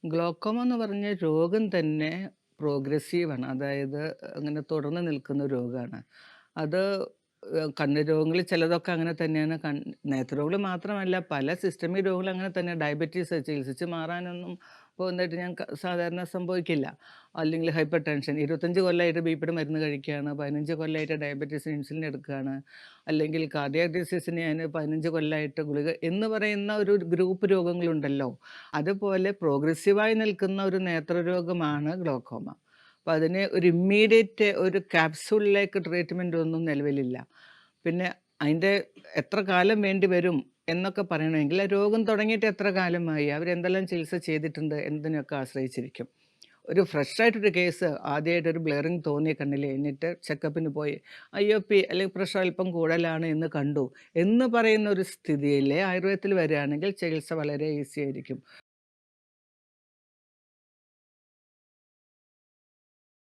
Glaucoma എന്ന് പറഞ്ഞ രോഗം തന്നെ പ്രോഗ്രസീവാണ്. അതായത് അങ്ങനെ തുടർന്ന് നിൽക്കുന്ന രോഗാണ്. അത് കണ്ണ് രോഗങ്ങളിൽ ചിലതൊക്കെ അങ്ങനെ തന്നെയാണ്. നേത്രരോഗങ്ങൾ മാത്രമല്ല പല സിസ്റ്റമിക് രോഗങ്ങളും അങ്ങനെ തന്നെ. ഡയബറ്റീസ് ചികിത്സിച്ച് മാറാനൊന്നും പോകുന്നതായിട്ട് ഞാൻ സാധാരണ സംഭവിക്കില്ല. അല്ലെങ്കിൽ ഹൈപ്പർ ടെൻഷൻ 25 കൊല്ലമായിട്ട് ബിപിയുടെ മരുന്ന് കഴിക്കുകയാണ്. 15 കൊല്ലമായിട്ട് ഡയബറ്റീസിന് ഇൻസുലിൻ എടുക്കുകയാണ്. അല്ലെങ്കിൽ കാർഡിയാക് ഡിസീസിന് ഞാൻ 15 കൊല്ലമായിട്ട് ഗുളിക എന്ന് പറയുന്ന ഒരു ഗ്രൂപ്പ് രോഗങ്ങളുണ്ടല്ലോ. അതുപോലെ പ്രോഗ്രസീവായി നിൽക്കുന്ന ഒരു നേത്രരോഗമാണ് ഗ്ലോക്കോമ. അപ്പൊ അതിന് ഒരു ഇമ്മീഡിയേറ്റ് ഒരു ക്യാപ്സൂളിലേക്ക് ട്രീറ്റ്മെന്റ് ഒന്നും നിലവിലില്ല. പിന്നെ അതിന്റെ എത്ര കാലം വേണ്ടിവരും എന്നൊക്കെ പറയണമെങ്കിൽ, ആ രോഗം തുടങ്ങിയിട്ട് എത്ര കാലമായി, അവരെന്തെല്ലാം ചികിത്സ ചെയ്തിട്ടുണ്ട് എന്നതിനെയൊക്കെ ആശ്രയിച്ചിരിക്കും. ഒരു ഫ്രഷായിട്ടൊരു കേസ് ആദ്യമായിട്ട് ഒരു ബ്ലറിങ് തോന്നിയ കണ്ണില്, എന്നിട്ട് ചെക്കപ്പിന് പോയി IOP അല്ലെങ്കിൽ പ്രഷർ അല്പം കൂടുതലാണ് എന്ന് കണ്ടു എന്ന് പറയുന്ന ഒരു സ്ഥിതിയില് ആയുർവേദത്തിൽ വരികയാണെങ്കിൽ ചികിത്സ വളരെ ഈസി ആയിരിക്കും.